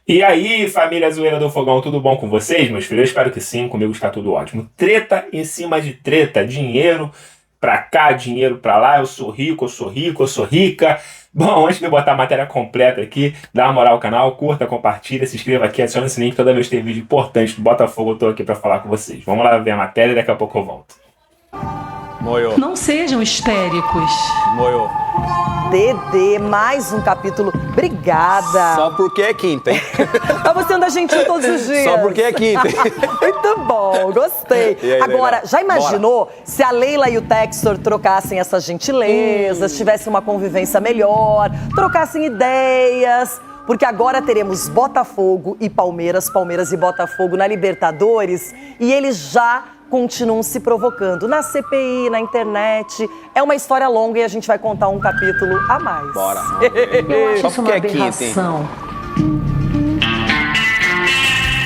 E aí, família Zoeira do Fogão, tudo bom com vocês, meus filhos? Eu espero que sim, comigo está tudo ótimo. Treta em cima de treta, dinheiro pra cá, dinheiro pra lá, eu sou rico, eu sou rico, eu sou rica. Bom, antes de eu botar a matéria completa aqui, dá uma moral ao canal, curta, compartilha, se inscreva aqui, adiciona esse link toda vez que tem vídeo importante do Botafogo, eu tô aqui pra falar com vocês. Vamos lá ver a matéria e daqui a pouco eu volto. Moiô. Não sejam histéricos. Moiô. Dedê, mais um capítulo. Obrigada. Só porque é quinta, hein? Mas você anda gentil todos os dias. Só porque é quinta, hein? Muito bom, gostei. E aí, agora, Leila? já imaginou se a Leila e o Textor trocassem essas gentilezas, tivessem uma convivência melhor, trocassem ideias? Porque agora teremos Botafogo e Palmeiras, Palmeiras e Botafogo na Libertadores, e eles já continuam se provocando na CPI, na internet. É uma história longa e a gente vai contar um capítulo a mais. Bora. Eu acho Só isso porque uma é quinta, hein? aberração.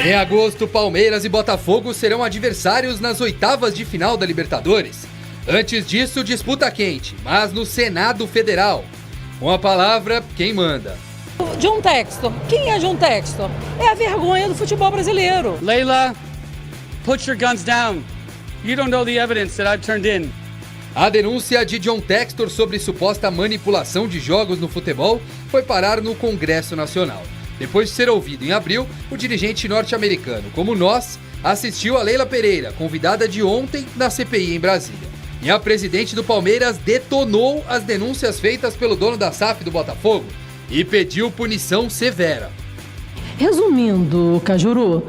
Em agosto, Palmeiras e Botafogo serão adversários nas oitavas de final da Libertadores. Antes disso, disputa quente, mas no Senado Federal. Com a palavra, quem manda. John Textor. Quem é John Textor? É a vergonha do futebol brasileiro. Leila, put your guns down. You don't know the evidence that I've turned in. A denúncia de John Textor sobre suposta manipulação de jogos no futebol foi parar no Congresso Nacional. Depois de ser ouvido em abril, o dirigente norte-americano, como nós, assistiu a Leila Pereira, convidada de ontem na CPI em Brasília. E a presidente do Palmeiras detonou as denúncias feitas pelo dono da SAF do Botafogo e pediu punição severa. Resumindo, Cajuru,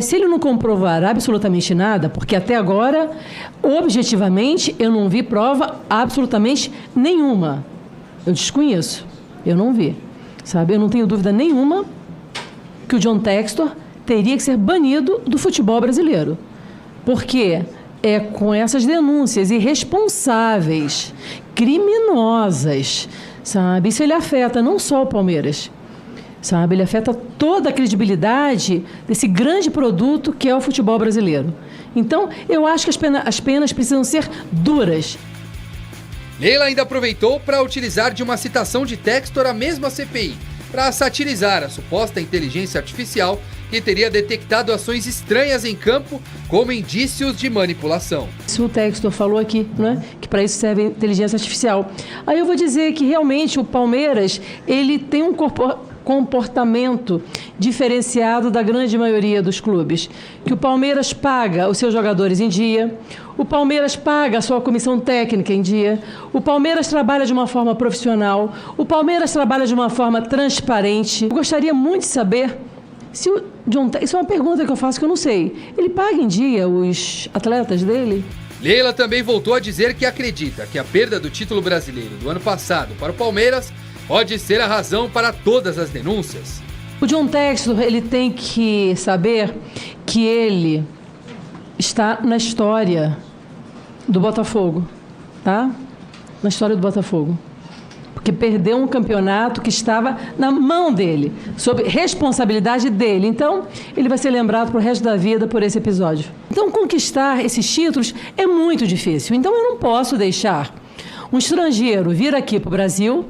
se ele não comprovar absolutamente nada, porque até agora, objetivamente, eu não vi prova absolutamente nenhuma. Eu desconheço, eu não vi. Sabe? Eu não tenho dúvida nenhuma que o John Textor teria que ser banido do futebol brasileiro. Porque é com essas denúncias irresponsáveis, criminosas, sabe? Isso ele afeta não só o Palmeiras, sabe? Ele afeta toda a credibilidade desse grande produto que é o futebol brasileiro. Então, eu acho que as penas precisam ser duras. Leila ainda aproveitou para utilizar de uma citação de Textor a mesma CPI, para satirizar a suposta inteligência artificial que teria detectado ações estranhas em campo como indícios de manipulação. Se o Textor falou aqui, né, que para isso serve a inteligência artificial. Aí eu vou dizer que realmente o Palmeiras, ele tem um comportamento diferenciado da grande maioria dos clubes. Que o Palmeiras paga os seus jogadores em dia, o Palmeiras paga a sua comissão técnica em dia, o Palmeiras trabalha de uma forma profissional, o Palmeiras trabalha de uma forma transparente. Eu gostaria muito de saber se o John Textor, isso é uma pergunta que eu faço que eu não sei, ele paga em dia os atletas dele? Leila também voltou a dizer que acredita que a perda do título brasileiro do ano passado para o Palmeiras pode ser a razão para todas as denúncias. O John Textor, ele tem que saber que ele está na história do Botafogo, tá? Na história do Botafogo. Porque perdeu um campeonato que estava na mão dele, sob responsabilidade dele. Então, ele vai ser lembrado pro resto da vida por esse episódio. Então, conquistar esses títulos é muito difícil. Então, eu não posso deixar um estrangeiro vir aqui pro Brasil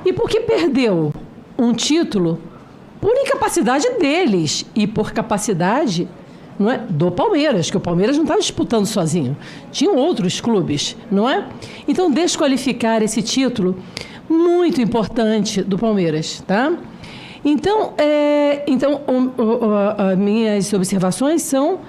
e porque perdeu um título por incapacidade deles e por capacidade, não é, do Palmeiras, que o Palmeiras não estava disputando sozinho. Tinham outros clubes, não é? Então, desqualificar esse título muito importante do Palmeiras, tá? Então, as minhas observações são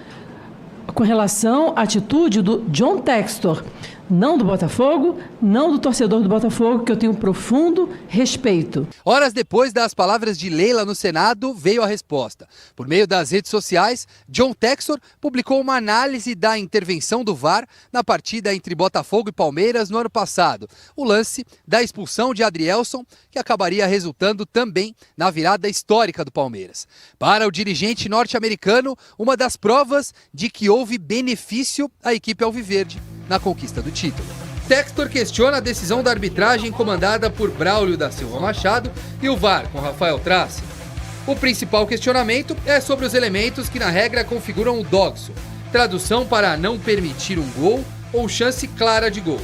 com relação à atitude do John Textor, não do Botafogo, não do torcedor do Botafogo, que eu tenho um profundo respeito. Horas depois das palavras de Leila no Senado, veio a resposta. Por meio das redes sociais, John Textor publicou uma análise da intervenção do VAR na partida entre Botafogo e Palmeiras no ano passado. O lance da expulsão de Adrielson, que acabaria resultando também na virada histórica do Palmeiras. Para o dirigente norte-americano, uma das provas de que houve benefício à equipe alviverde na conquista do título. Textor questiona a decisão da arbitragem comandada por Braulio da Silva Machado e o VAR com Rafael Trace. O principal questionamento é sobre os elementos que na regra configuram o dogso, tradução para não permitir um gol ou chance clara de gol.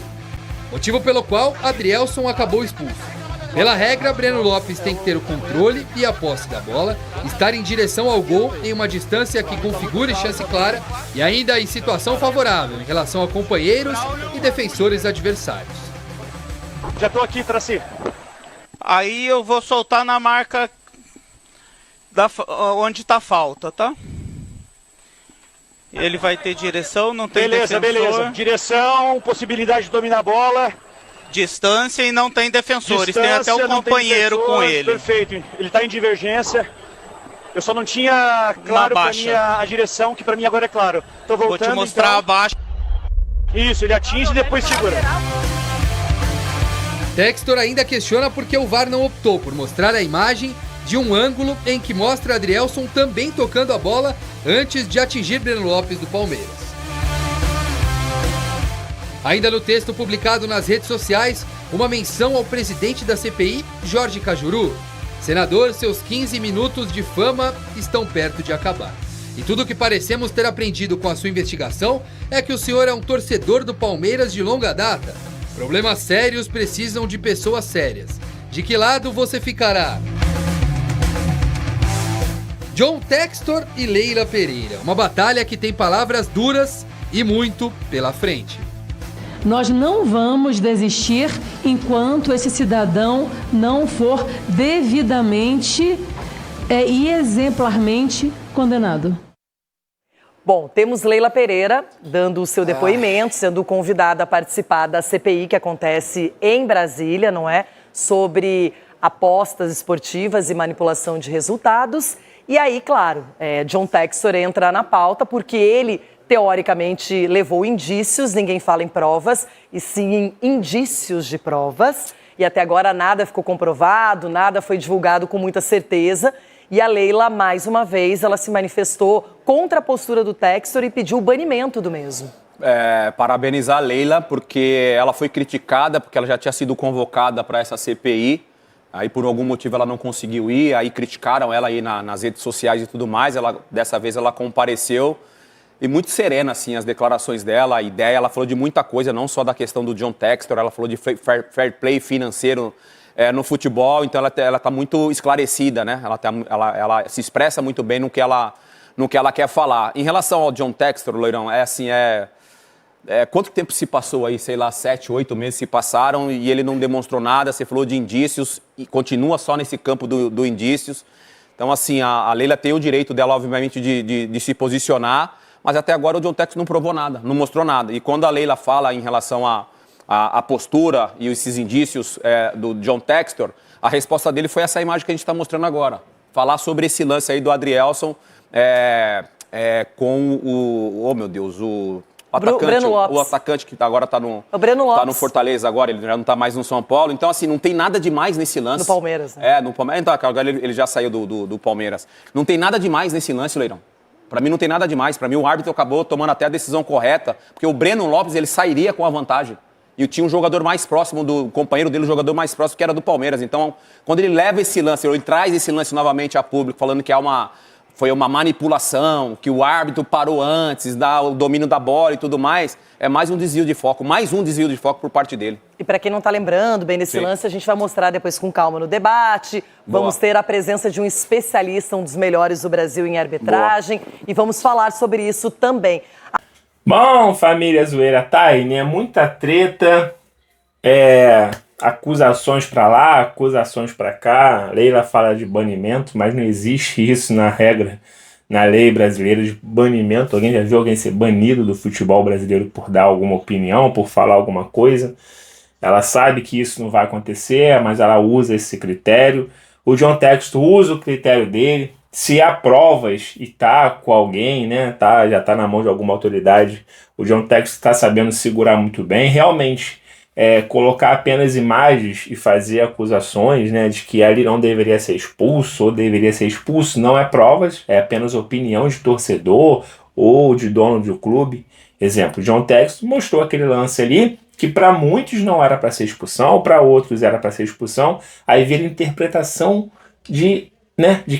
Motivo pelo qual Adrielson acabou expulso. Pela regra, Breno Lopes tem que ter o controle e a posse da bola, estar em direção ao gol em uma distância que configure chance clara e ainda em situação favorável em relação a companheiros e defensores adversários. Já tô aqui, Traci. Aí eu vou soltar na marca onde tá falta, tá? Ele vai ter direção, não tem defensor. Beleza. Direção, possibilidade de dominar a bola. Distância e não tem defensores, tem até um companheiro com ele. Perfeito, ele tá em divergência. Eu só não tinha claro pra mim a direção, que pra mim agora é claro. Tô voltando, vou te mostrar então. abaixo. Isso, ele atinge e depois segura. Textor ainda questiona porque o VAR não optou por mostrar a imagem de um ângulo em que mostra Adrielson também tocando a bola antes de atingir Breno Lopes do Palmeiras. Ainda no texto publicado nas redes sociais, uma menção ao presidente da CPI, Jorge Cajuru. Senador, seus 15 minutos de fama estão perto de acabar. E tudo o que parecemos ter aprendido com a sua investigação é que o senhor é um torcedor do Palmeiras de longa data. Problemas sérios precisam de pessoas sérias. De que lado você ficará? John Textor e Leila Pereira. Uma batalha que tem palavras duras e muito pela frente. Nós não vamos desistir enquanto esse cidadão não for devidamente e exemplarmente condenado. Bom, temos Leila Pereira dando o seu depoimento, sendo convidada a participar da CPI que acontece em Brasília, não é? Sobre apostas esportivas e manipulação de resultados. E aí, claro, John Textor entra na pauta porque ele, teoricamente, levou indícios, ninguém fala em provas, e sim em indícios de provas. E até agora nada ficou comprovado, nada foi divulgado com muita certeza. E a Leila, mais uma vez, ela se manifestou contra a postura do Textor e pediu o banimento do mesmo. Parabenizar a Leila, porque ela foi criticada, porque ela já tinha sido convocada para essa CPI. Aí, por algum motivo, ela não conseguiu ir, aí criticaram ela aí nas redes sociais e tudo mais. Dessa vez, ela compareceu. E muito serena, assim, as declarações dela, a ideia. Ela falou de muita coisa, não só da questão do John Textor, ela falou de fair play financeiro no futebol, então ela está muito esclarecida, né? Ela se expressa muito bem no que ela quer falar. Em relação ao John Textor, Loirão, quanto tempo se passou aí? Sei lá, 7, 8 meses se passaram e ele não demonstrou nada. Você falou de indícios e continua só nesse campo do indícios. Então, assim, a Leila tem o direito dela, obviamente, de se posicionar, mas até agora o John Textor não provou nada, não mostrou nada. E quando a Leila fala em relação a postura e esses indícios do John Textor, a resposta dele foi essa imagem que a gente está mostrando agora. Falar sobre esse lance aí do Adrielson com o atacante, o atacante que agora está no Fortaleza agora, ele já não está mais no São Paulo. Então, assim, não tem nada demais nesse lance. No Palmeiras, né? No Palmeiras. Então, agora ele já saiu do Palmeiras. Não tem nada demais nesse lance, Leirão. Para mim não tem nada demais. Para mim o árbitro acabou tomando até a decisão correta, porque o Breno Lopes ele sairia com a vantagem. E tinha um jogador mais próximo do companheiro dele, um jogador mais próximo que era do Palmeiras. Então, quando ele leva esse lance, ele traz esse lance novamente a público, falando que foi uma manipulação, que o árbitro parou antes, dá o domínio da bola e tudo mais, é mais um desvio de foco por parte dele. E para quem não está lembrando bem desse lance, a gente vai mostrar depois com calma no debate. Vamos ter a presença de um especialista, um dos melhores do Brasil em arbitragem, e vamos falar sobre isso também. Bom, família zoeira, tá aí, né? Muita treta, acusações pra lá, acusações pra cá. Leila fala de banimento, mas não existe isso na regra, na lei brasileira de banimento. Alguém já viu alguém ser banido do futebol brasileiro por dar alguma opinião, por falar alguma coisa? Ela sabe que isso não vai acontecer, mas ela usa esse critério. O John Textor usa o critério dele. Se há provas e tá com alguém, né, já tá na mão de alguma autoridade, o John Textor está sabendo segurar muito bem. Realmente, colocar apenas imagens e fazer acusações, né, de que ele não deveria ser expulso ou deveria ser expulso, não é provas, é apenas opinião de torcedor ou de dono do clube. Exemplo, John Textor mostrou aquele lance ali, que para muitos não era para ser expulsão, para outros era para ser expulsão, aí vira interpretação de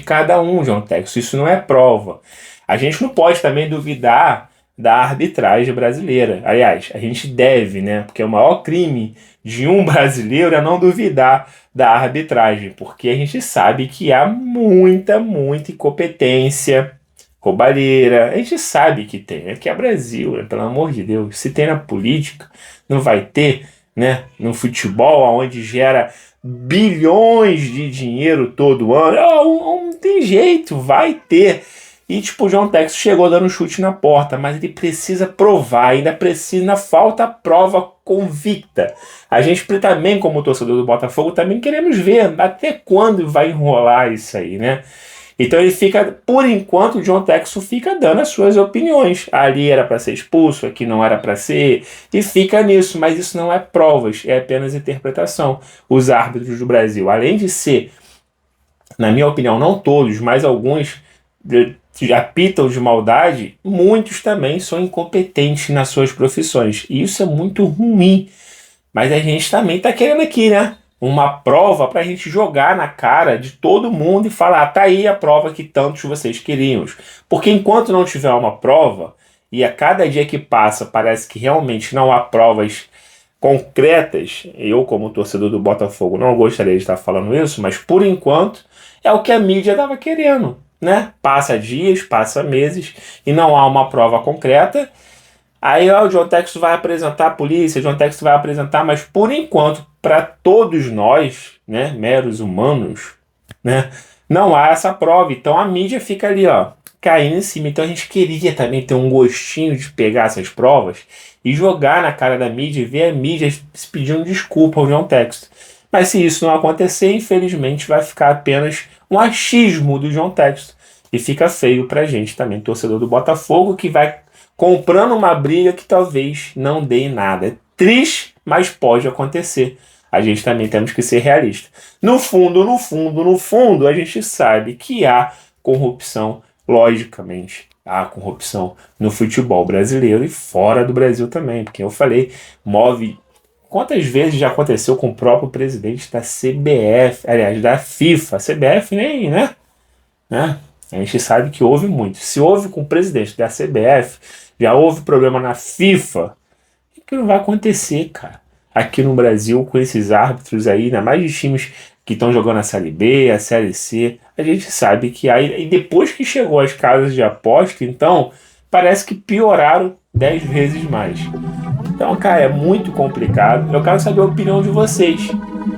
cada um, John Textor. Isso não é prova. A gente não pode também duvidar da arbitragem brasileira. Aliás, a gente deve, né? Porque o maior crime de um brasileiro é não duvidar da arbitragem, porque a gente sabe que há muita incompetência, roubalheira. A gente sabe que tem, né? Que é Brasil, né? Pelo amor de Deus. Se tem na política, não vai ter, né? No futebol, onde gera bilhões de dinheiro todo ano. Não tem jeito, vai ter. E tipo, o John Textor chegou dando um chute na porta, mas ele precisa provar, ainda falta prova convicta. A gente também, como torcedor do Botafogo, também queremos ver até quando vai enrolar isso aí, né? Então ele fica, por enquanto, o John Textor fica dando as suas opiniões. Ali era para ser expulso, aqui não era para ser, e fica nisso, mas isso não é provas, é apenas interpretação. Os árbitros do Brasil, além de ser, na minha opinião, não todos, mas alguns apitam de maldade, muitos também são incompetentes nas suas profissões. E isso é muito ruim. Mas a gente também está querendo aqui, né? Uma prova para a gente jogar na cara de todo mundo e falar, tá aí a prova que tantos vocês queriam. Porque enquanto não tiver uma prova, e a cada dia que passa parece que realmente não há provas concretas, eu como torcedor do Botafogo não gostaria de estar falando isso, mas por enquanto é o que a mídia estava querendo, né? Passa dias, passa meses e não há uma prova concreta. Aí o John Textor vai apresentar a polícia, o John Textor vai apresentar, mas por enquanto, para todos nós, né, meros humanos, né, não há essa prova. Então a mídia fica ali, ó, caindo em cima. Então a gente queria também ter um gostinho de pegar essas provas e jogar na cara da mídia e ver a mídia se pedindo desculpa ao John Textor. Mas se isso não acontecer, infelizmente vai ficar apenas um achismo do John Textor. E fica feio pra gente também, torcedor do Botafogo, que vai comprando uma briga que talvez não dê em nada. É triste, mas pode acontecer. A gente também temos que ser realista. No fundo, a gente sabe que há corrupção, logicamente. Há corrupção no futebol brasileiro e fora do Brasil também. Porque eu falei, move... Quantas vezes já aconteceu com o próprio presidente da CBF, aliás, da FIFA? A CBF nem, né? A gente sabe que houve muito. Se houve com o presidente da CBF, já houve problema na FIFA, o que não vai acontecer, cara? Aqui no Brasil, com esses árbitros aí, ainda mais de times que estão jogando a Série B, a Série C, a gente sabe que aí, e depois que chegou as casas de aposta, então, parece que pioraram 10 vezes mais. Então, cara, é muito complicado. Eu quero saber a opinião de vocês.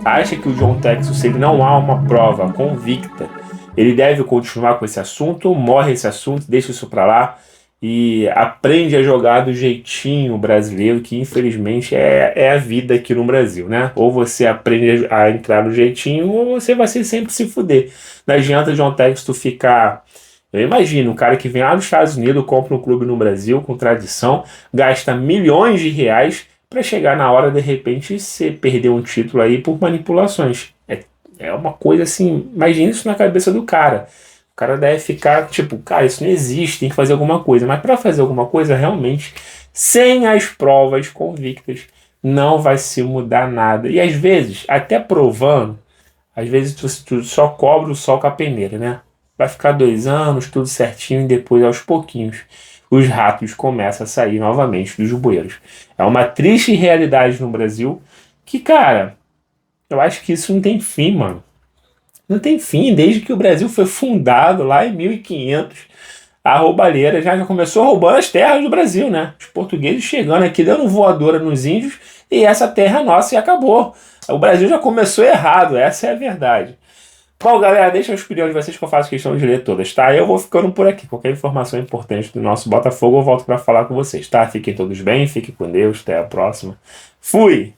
Acha que o John Textor, se ele não há uma prova convicta, ele deve continuar com esse assunto, ou morre esse assunto, deixa isso pra lá e aprende a jogar do jeitinho brasileiro, que infelizmente é a vida aqui no Brasil, né? Ou você aprende a entrar no jeitinho, ou você vai sempre se fuder. Não adianta o John Textor ficar... Eu imagino, um cara que vem lá dos Estados Unidos, compra um clube no Brasil com tradição, gasta milhões de reais para chegar na hora, de repente, você perder um título aí por manipulações. É uma coisa assim, imagina isso na cabeça do cara. O cara deve ficar tipo, cara, isso não existe, tem que fazer alguma coisa. Mas para fazer alguma coisa, realmente, sem as provas convictas, não vai se mudar nada. E às vezes, até provando, às vezes tu só cobra o sol com a peneira, né? Vai ficar 2 anos, tudo certinho, e depois, aos pouquinhos, os ratos começam a sair novamente dos bueiros. É uma triste realidade no Brasil que, cara, eu acho que isso não tem fim, mano. Não tem fim, desde que o Brasil foi fundado lá em 1500, a roubalheira já começou roubando as terras do Brasil, né? Os portugueses chegando aqui, dando voadora nos índios, e essa terra é nossa e acabou. O Brasil já começou errado, essa é a verdade. Bom, galera, deixa a opinião de vocês que eu faço questão de ler todas, tá? Eu vou ficando por aqui. Qualquer informação importante do nosso Botafogo, eu volto para falar com vocês, tá? Fiquem todos bem, fiquem com Deus, até a próxima. Fui!